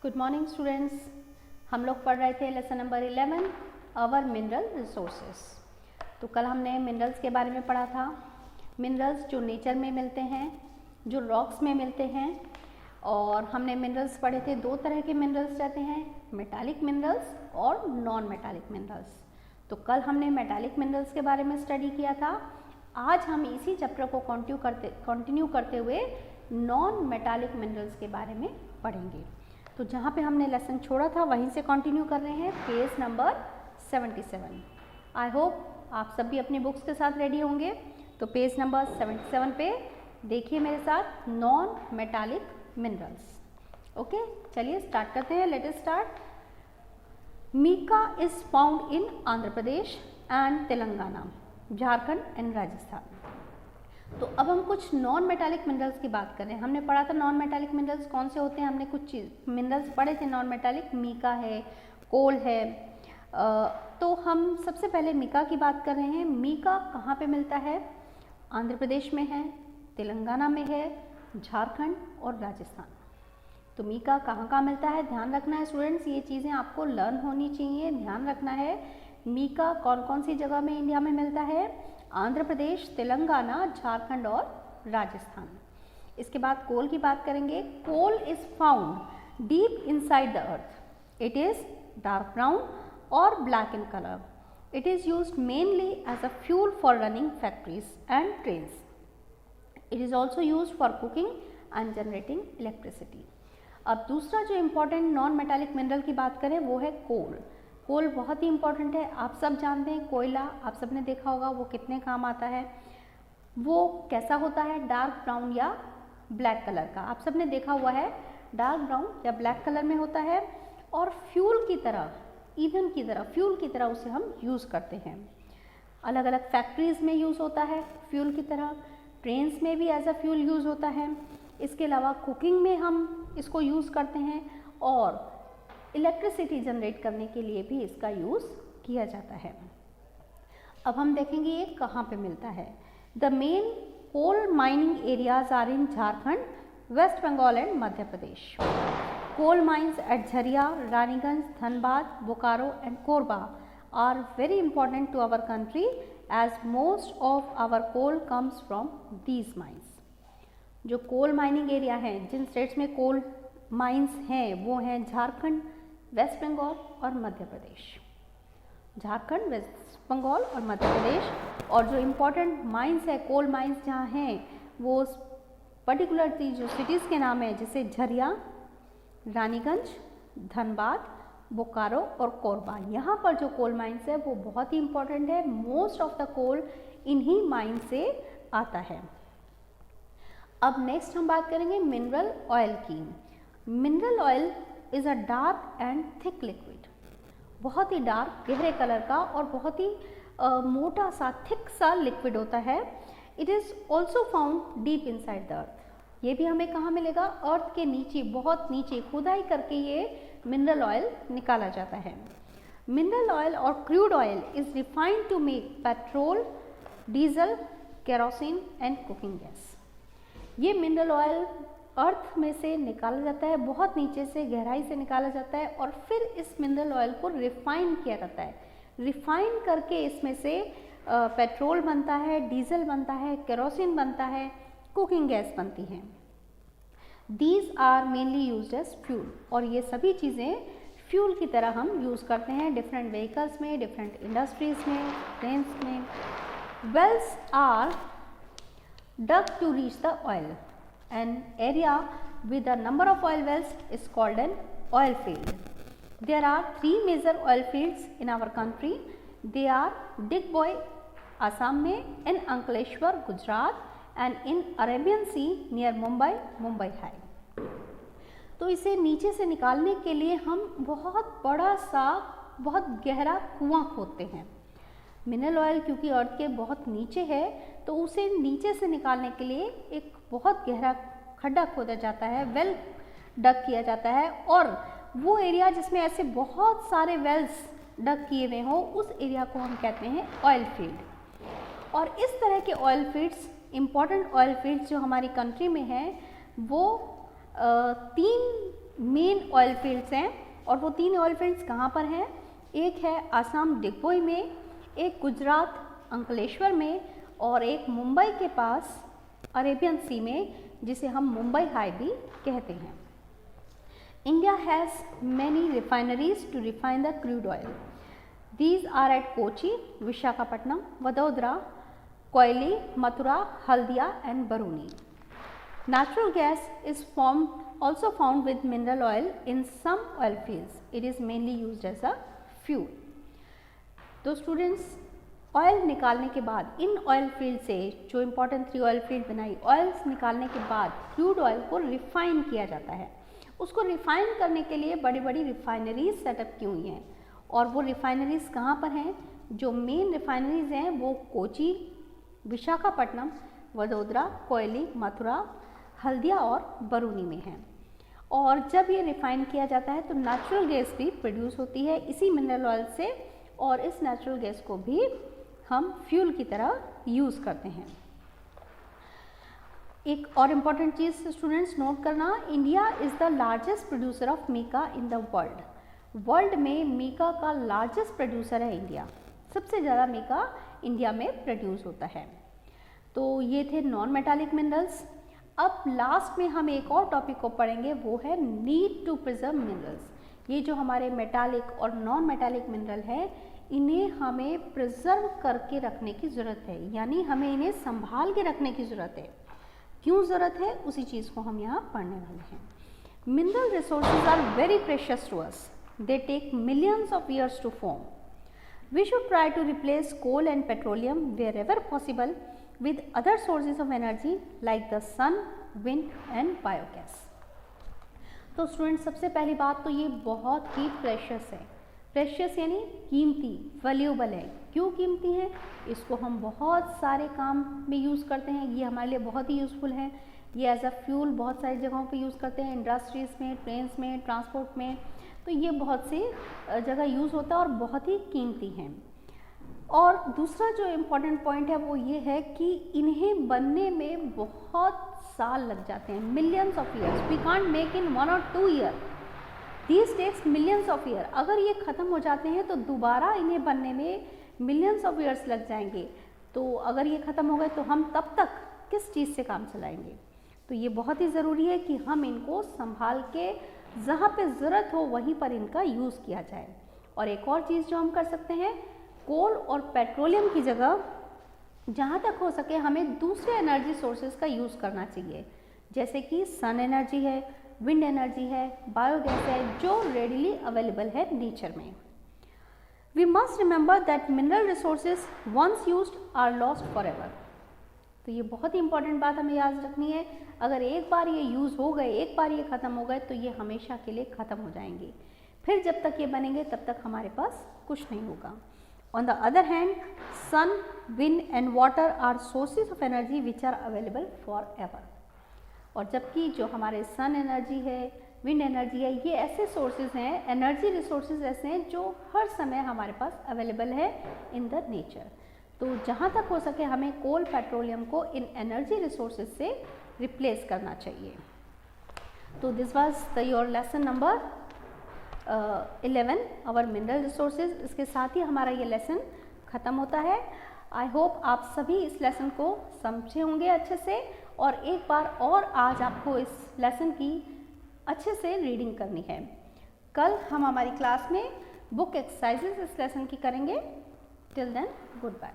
Good morning students. हम लोग पढ़ रहे थे lesson number 11 our mineral resources. तो कल हमने मिनरल्स के बारे में पढ़ा था। मिनरल्स जो नेचर में मिलते हैं, जो रॉक्स में मिलते हैं, और हमने मिनरल्स पढ़े थे। दो तरह के मिनरल्स रहते हैं, मेटालिक मिनरल्स और नॉन मेटालिक मिनरल्स। तो कल हमने मेटालिक मिनरल्स के बारे में स्टडी किया था। आज हम इसी चैप्टर को कंटिन्यू करते हुए नॉन मेटालिक मिनरल्स के बारे में पढ़ेंगे। तो जहाँ पे हमने लेसन छोड़ा था वहीं से कंटिन्यू कर रहे हैं, पेज नंबर 77। आई होप आप सभी अपनी बुक्स के साथ रेडी होंगे। तो पेज नंबर 77 पे देखिए मेरे साथ नॉन मेटालिक मिनरल्स। ओके, चलिए स्टार्ट करते हैं। Let us start. Mica is found in Andhra Pradesh and Telangana, Jharkhand and Rajasthan. तो अब हम कुछ नॉन मेटालिक मिनरल्स की बात करें। हमने पढ़ा था नॉन मेटालिक मिनरल्स कौन से होते हैं। हमने कुछ मिनरल्स पढ़े थे नॉन मेटालिक, मीका है, कोल है। तो हम सबसे पहले मीका की बात कर रहे हैं। मीका कहाँ पे मिलता है? आंध्र प्रदेश में है, तेलंगाना में है, झारखंड और राजस्थान। तो मीका कहाँ कहाँ मिलता है ध्यान रखना है स्टूडेंट्स। ये चीज़ें आपको लर्न होनी चाहिए, ध्यान रखना है। मीका कौन कौन सी जगह में इंडिया में मिलता है? आंध्र प्रदेश, तेलंगाना, झारखंड और राजस्थान। इसके बाद कोल की बात करेंगे। Coal is found deep inside the earth. It is dark brown और black in colour. It is used mainly as a fuel for running factories and trains. It is also used for cooking and generating electricity. अब दूसरा जो important non metallic mineral की बात करें वो है कोल। कोल बहुत ही इम्पोर्टेंट है, आप सब जानते हैं। कोयला आप सब ने देखा होगा वो कितने काम आता है। वो कैसा होता है? डार्क ब्राउन या ब्लैक कलर का। आप सब ने देखा हुआ है, डार्क ब्राउन या ब्लैक कलर में होता है और फ्यूल की तरह, ईंधन की तरह, फ्यूल की तरह उसे हम यूज़ करते हैं। अलग अलग फैक्ट्रीज़ में यूज़ होता है फ्यूल की तरह, ट्रेन्स में भी एज अ फ्यूल यूज़ होता है। इसके अलावा कुकिंग में हम इसको यूज़ करते हैं और इलेक्ट्रिसिटी जनरेट करने के लिए भी इसका यूज़ किया जाता है। अब हम देखेंगे ये कहाँ पे मिलता है। The main coal mining areas are in Jharkhand, West Bengal and Madhya Pradesh. Coal mines at Jharia, Raniganj, Dhanbad, Bokaro and Korba are very important to our country as most of our coal comes from these mines. जो coal mining area हैं, जिन states में coal mines हैं वो हैं झारखंड, वेस्ट बंगाल और मध्य प्रदेश। झारखंड, वेस्ट बंगाल और मध्य प्रदेश। और जो इम्पोर्टेंट माइंस है, कोल माइंस जहाँ हैं, वो पर्टिकुलरली जो सिटीज़ के नाम है, जैसे झरिया, रानीगंज, धनबाद, बोकारो और कोरबा। यहाँ पर जो कोल माइंस है वो बहुत ही इम्पोर्टेंट है। मोस्ट ऑफ द कोल इन्हीं माइन से आता है। अब नेक्स्ट हम बात करेंगे मिनरल ऑयल की। Mineral oil is a dark and thick liquid. बहुत ही डार्क, गहरे कलर का और बहुत ही मोटा सा, थिक सा लिक्विड होता है। It is also found deep inside the अर्थ। ये भी हमें कहाँ मिलेगा? अर्थ के नीचे, बहुत नीचे खुदाई करके ये मिनरल ऑयल निकाला जाता है। मिनरल ऑयल और crude oil is refined to make petrol, diesel, kerosene and cooking gas. ये मिनरल ऑयल अर्थ में से निकाला जाता है, बहुत नीचे से, गहराई से निकाला जाता है और फिर इस मिनरल ऑयल को रिफाइन किया जाता है। रिफाइन करके इसमें से पेट्रोल बनता है, डीजल बनता है, केरोसिन बनता है, कुकिंग गैस बनती हैं। These are mainly used as fuel. और ये सभी चीज़ें फ्यूल की तरह हम यूज़ करते हैं डिफरेंट व्हीकल्स में, डिफरेंट इंडस्ट्रीज़ में, ट्रेन्स में। Wells are dug to reach the oil. An area with a number of oil wells is called an oil field. There are 3 major oil fields in our country. They are Digboy, Assam में, and Ankleshwar, Gujarat, and in Arabian Sea near Mumbai, Mumbai High. तो इसे नीचे से निकालने के लिए हम बहुत बड़ा सा, बहुत गहरा कुआं खोदते हैं। मिनरल ऑयल क्योंकि अर्थ के बहुत नीचे है तो उसे नीचे से निकालने के लिए एक बहुत गहरा खड्डा खोदा जाता है, वेल डग किया जाता है। और वो एरिया जिसमें ऐसे बहुत सारे वेल्स डग किए हुए हों, उस एरिया को हम कहते हैं ऑयल फील्ड। और इस तरह के oil fields, important oil fields जो हमारी कंट्री में हैं, वो 3 मेन ऑयल फील्ड्स हैं और वो 3 ऑयल फील्ड्स कहाँ पर हैं? एक है आसाम डिगबोई में, एक गुजरात अंकलेश्वर में और एक मुंबई के पास अरेबियन सी में, जिसे हम मुंबई हाई भी कहते हैं। India has many refineries to refine the crude oil. These are at Kochi, Visakhapatnam, Vadodara, Koyali, Mathura, Haldia and Baruni. Natural gas is also found with mineral oil in some oil fields. It is mainly used as a fuel. तो students, oil निकालने के बाद in oil field से जो important 3 oil field बनाई, oils निकालने के बाद क्रूड ऑयल को रिफाइन किया जाता है। उसको रिफाइन करने के लिए बड़ी बड़ी रिफाइनरीज सेटअप की हुई हैं और वो रिफाइनरीज कहाँ पर हैं? जो मेन रिफाइनरीज हैं वो कोची, विशाखापट्टनम, वडोदरा, कोयली, मथुरा, हल्दिया और बरूनी में हैं। और जब ये रिफाइन किया जाता है तो नेचुरल गैस भी प्रोड्यूस होती है इसी मिनरल ऑयल से और इस नेचुरल गैस को भी हम फ्यूल की तरह यूज़ करते हैं। एक और इम्पॉर्टेंट चीज़ स्टूडेंट्स नोट करना, India is the largest producer of mica in the world. World में मीका का लार्जेस्ट प्रोड्यूसर है इंडिया, सबसे ज़्यादा मीका इंडिया में प्रोड्यूस होता है। तो ये थे नॉन मेटालिक मिनरल्स। अब लास्ट में हम एक और टॉपिक को पढ़ेंगे, वो है नीड टू प्रिजर्व मिनरल्स। ये जो हमारे मेटालिक और नॉन मेटालिक मिनरल है, इन्हें हमें प्रिजर्व करके रखने की ज़रूरत है, यानी हमें इन्हें संभाल के रखने की ज़रूरत है। क्यों ज़रूरत है, उसी चीज़ को हम यहाँ पढ़ने वाले हैं। Mineral resources are very precious to us, they take millions of years to form. We should try to replace coal and petroleum wherever possible with other sources of energy like the sun, wind and biogas. तो student, सबसे पहली बात तो ये बहुत ही precious है। Precious यानी कीमती, वैल्यूएबल है। क्यों कीमती है? इसको हम बहुत सारे काम में यूज़ करते हैं, ये हमारे लिए बहुत ही यूज़फुल है। ये एज अ फ्यूल बहुत सारी जगहों पे यूज़ करते हैं, इंडस्ट्रीज़ में, ट्रेन्स में, ट्रांसपोर्ट में, तो ये बहुत सी जगह यूज़ होता है और बहुत ही कीमती हैं। और दूसरा जो इम्पॉर्टेंट पॉइंट है वो ये है कि इन्हें बनने में बहुत साल लग जाते हैं, millions of years. We can't make in 1 or 2 year, these takes millions of year. अगर ये ख़त्म हो जाते हैं तो दोबारा इन्हें बनने में मिलियंस ऑफ ईयर्स लग जाएंगे। तो अगर ये ख़त्म हो गए तो हम तब तक किस चीज़ से काम चलाएंगे? तो ये बहुत ही ज़रूरी है कि हम इनको संभाल के जहाँ पे ज़रूरत हो वहीं पर इनका यूज़ किया जाए। और एक और चीज़ जो हम कर सकते हैं, कोल और पेट्रोलियम की जगह जहाँ तक हो सके हमें दूसरे एनर्जी सोर्सेज का यूज़ करना चाहिए, जैसे कि सन एनर्जी है, विंड एनर्जी है, बायोगैस है, जो रेडिली अवेलेबल है नेचर में। We must remember that mineral resources once used are lost forever. तो ये बहुत ही इंपॉर्टेंट बात हमें याद रखनी है। अगर एक बार ये यूज़ हो गए, एक बार ये ख़त्म हो गए तो ये हमेशा के लिए ख़त्म हो जाएंगे। फिर जब तक ये बनेंगे तब तक हमारे पास कुछ नहीं होगा। On the other hand, sun, wind and water are sources of energy which are available forever. और जबकि जो हमारे सन एनर्जी है, विंड एनर्जी है, ये ऐसे सोर्सेज हैं, एनर्जी रिसोर्सेज ऐसे हैं जो हर समय हमारे पास अवेलेबल है इन द नेचर। तो जहाँ तक हो सके हमें कोल, पेट्रोलियम को इन एनर्जी रिसोर्सेज से रिप्लेस करना चाहिए। तो this was your lesson number 11 our mineral resources. इसके साथ ही हमारा ये लेसन ख़त्म होता है। आई होप आप सभी इस लेसन को समझे होंगे अच्छे से, और एक बार और आज आपको इस लेसन की अच्छे से रीडिंग करनी है। कल हम हमारी क्लास में बुक एक्सरसाइजेज इस लेसन की करेंगे। Till then, good bye.